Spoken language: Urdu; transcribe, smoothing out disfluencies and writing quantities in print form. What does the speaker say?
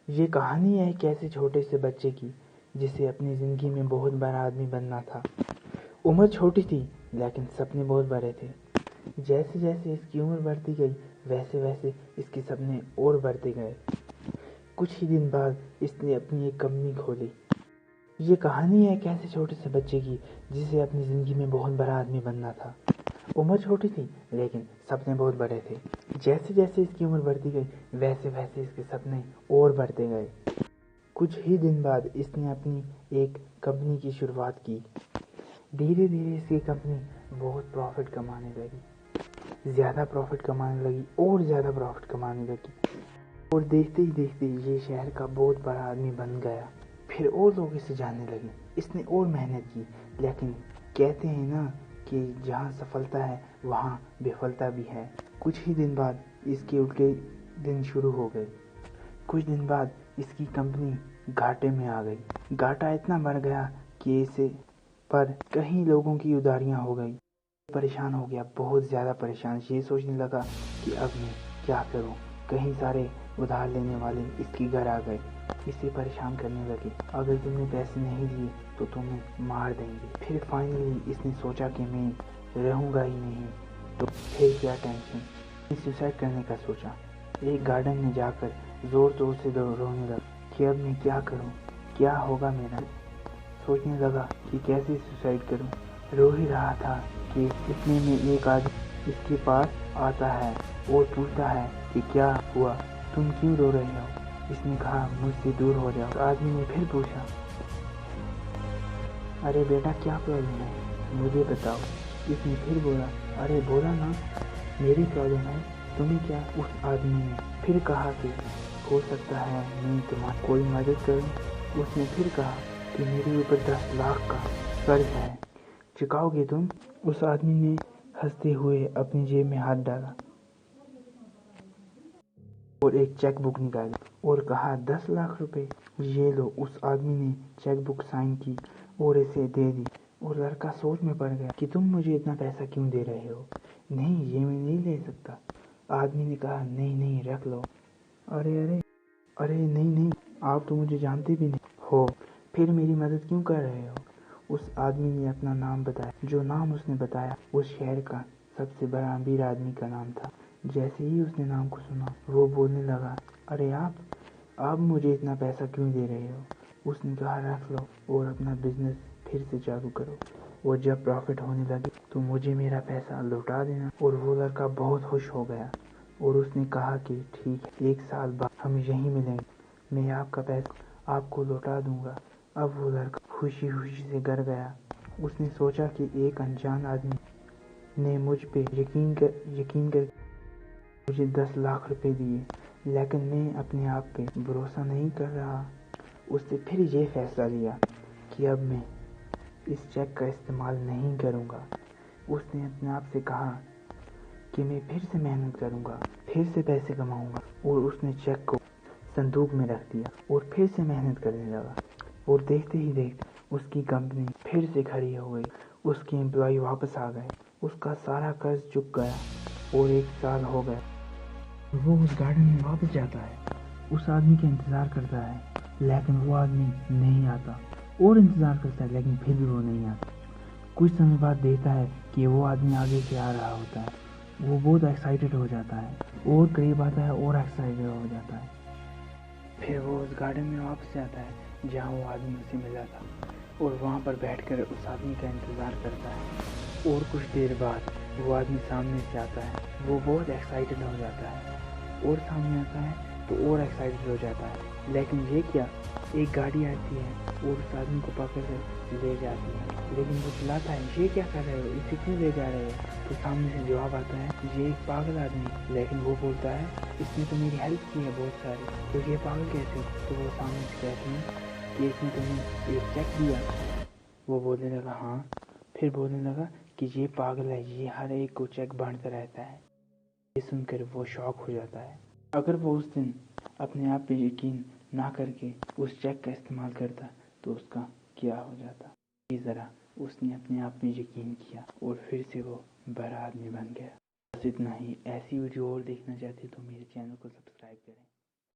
یہ کہانی ہے ایک ایسے چھوٹے سے بچے کی جسے اپنی زندگی میں بہت بڑا آدمی بننا تھا۔ عمر چھوٹی تھی لیکن سپنے بہت بڑے تھے۔ جیسے جیسے اس کی عمر بڑھتی گئی ویسے ویسے اس کے سپنے اور بڑھتے گئے۔ کچھ ہی دن بعد اس نے اپنی ایک کمپنی کھولی۔ یہ کہانی ہے ایک ایسے چھوٹے سے بچے کی جسے اپنی زندگی میں بہت بڑا آدمی بننا تھا۔ عمر چھوٹی تھی لیکن سپنے بہت بڑے تھے۔ جیسے جیسے اس کی عمر بڑھتی گئی ویسے ویسے اس کے سپنے اور بڑھتے گئے۔ کچھ ہی دن بعد اس نے اپنی ایک کمپنی کی شروعات کی۔ دھیرے دھیرے اس کی کمپنی بہت پروفٹ کمانے لگی، زیادہ پروفٹ کمانے لگی اور زیادہ پروفٹ کمانے لگی، اور دیکھتے ہی دیکھتے یہ شہر کا بہت بڑا آدمی بن گیا۔ پھر اور لوگ اسے جاننے لگے۔ اس نے اور محنت کی، لیکن کہتے ہیں نا کہ جہاں سفلتا ہے وہاں بفلتا بھی ہے۔ کچھ ہی دن بعد اس کے الٹے دن شروع ہو گئے۔ کچھ دن بعد اس کی کمپنی گھاٹے میں آ گئی۔ گھاٹا اتنا بڑھ گیا کہ اسے پر کئی لوگوں کی اداریاں ہو گئی۔ پریشان ہو گیا، بہت زیادہ پریشان۔ یہ سوچنے لگا کہ اب میں کیا کروں۔ کئی سارے ادھار لینے والے اس کے گھر آ گئے، اسے پریشان کرنے لگے۔ اگر تم نے پیسے نہیں دیے تو تمہیں مار دیں گے۔ پھر فائنلی اس نے سوچا کہ میں رہوں گا ہی نہیں تو پھر کیا ٹینشن۔ سوسائڈ کرنے کا سوچا۔ ایک گارڈن میں جا کر زور زور سے رونے لگا کہ اب میں کیا کروں، کیا ہوگا میرا۔ سوچنے لگا کہ کیسے سوسائڈ کروں۔ رو ہی رہا تھا کہ اتنے میں ایک آدمی اس کے پاس آتا ہے اور پوچھتا ہے کہ کیا ہوا، تم کیوں رو رہے ہو۔ اس نے کہا مجھ سے دور ہو جاؤ۔ آدمی نے پھر پوچھا ارے بیٹا کیا پرابلم ہے، مجھے بتاؤ۔ اس نے پھر بولا ارے بولا نا میری پرابلم ہے، تمہیں کیا۔ اس آدمی نے پھر کہا کہ ہو سکتا ہے میں تمہاری کوئی مدد کروں۔ اس نے پھر کہا کہ میرے اوپر 10 لاکھ کا قرض ہے، چکاؤ گے تم۔ اس آدمی نے ہنستے ہوئے اپنی جیب میں ہاتھ ڈالا اور ایک چیک بک نکالی اور کہا 10 لاکھ روپے یہ لو۔ اس آدمی نے چیک بک سائن کی اور اسے دے دی، اور لڑکا سوچ میں پڑ گیا کہ تم مجھے اتنا پیسہ کیوں دے رہے ہو، نہیں یہ میں نہیں لے سکتا۔ آدمی نے کہا نہیں نہیں رکھ لو۔ ارے نہیں آپ تو مجھے جانتے بھی نہیں ہو، پھر میری مدد کیوں کر رہے ہو۔ اس آدمی نے اپنا نام بتایا۔ جو نام اس نے بتایا اس شہر کا سب سے بڑا امیر آدمی کا نام تھا۔ جیسے ہی اس نے نام کو سنا وہ بولنے لگا ارے آپ مجھے اتنا پیسہ کیوں دے رہے ہو۔ اس نے کہا رکھ لو اور اپنا بزنس پھر سے چالو کرو، اور جب پروفٹ ہونے لگے تو مجھے میرا پیسہ لوٹا دینا۔ اور وہ لڑکا بہت خوش ہو گیا اور اس نے کہا کہ ٹھیک ہے 1 سال بعد ہم یہیں ملیں گے، میں آپ کا پیسہ آپ کو لوٹا دوں گا۔ اب وہ لڑکا خوشی خوشی سے گھر گیا۔ اس نے سوچا کہ ایک انجان آدمی نے مجھ پہ یقین کر مجھے 10 لاکھ روپے دیے، لیکن میں اپنے آپ پہ بھروسہ نہیں کر رہا۔ اس نے پھر یہ فیصلہ لیا کہ اب میں اس چیک کا استعمال نہیں کروں گا۔ اس نے اپنے آپ سے کہا کہ میں پھر سے محنت کروں گا، پھر سے پیسے کماؤں گا، اور اس نے چیک کو صندوق میں رکھ دیا اور پھر سے محنت کرنے لگا۔ اور دیکھتے ہی دیکھتے اس کی کمپنی پھر سے کھڑی ہو گئی، اس کے امپلائی واپس آ گئے، اس کا سارا قرض چک گیا اور 1 سال ہو گیا۔ وہ اس گارڈن میں واپس جاتا ہے، اس آدمی کا انتظار کرتا ہے لیکن وہ آدمی نہیں آتا، اور انتظار کرتا ہے لیکن پھر بھی وہ نہیں آتا۔ کچھ سمے بعد دیکھتا ہے کہ وہ آدمی آگے سے آ رہا ہوتا ہے۔ وہ بہت ایکسائٹڈ ہو جاتا ہے اور قریب آتا ہے اور ایکسائٹڈ ہو جاتا ہے۔ پھر وہ اس گارڈن میں واپس جاتا ہے جہاں وہ آدمی اسے ملا تھا، اور وہاں پر بیٹھ کر اس آدمی کا انتظار کرتا ہے۔ اور کچھ دیر بعد وہ آدمی سامنے سے آتا ہے، وہ بہت ایکسائٹڈ ہو جاتا ہے، اور سامنے آتا ہے تو اور ایکسائٹڈ ہو جاتا ہے۔ لیکن یہ کیا، ایک گاڑی آتی ہے اور اس آدمی کو پکڑ کر لے جاتی ہے، لیکن وہ چلاتا ہے یہ کیا کر رہے ہو، اسے کیوں لے جا رہے ہو۔ تو سامنے سے جواب آتا ہے یہ ایک پاگل آدمی، لیکن وہ بولتا ہے اس نے تو میری ہیلپ کی ہے بہت ساری، تو یہ پاگل کیسے ہو۔ تو وہ سامنے سے کہتے ہیں کہ اس نے تمہیں ایک چیک دیا۔ وہ بولنے لگا ہاں۔ پھر بولنے لگا کہ یہ پاگل ہے، یہ ہر ایک کو چیک بانٹتا رہتا ہے۔ یہ سن کر وہ شاک ہو جاتا ہے۔ اگر وہ اس دن اپنے آپ پہ یقین نہ کر کے اس چیک کا استعمال کرتا تو اس کا کیا ہو جاتا۔ اسی طرح اس نے اپنے آپ پہ یقین کیا اور پھر سے وہ بڑا آدمی بن گیا۔ بس اتنا ہی۔ ایسی ویڈیو اور دیکھنا چاہتے تو میرے چینل کو سبسکرائب کریں۔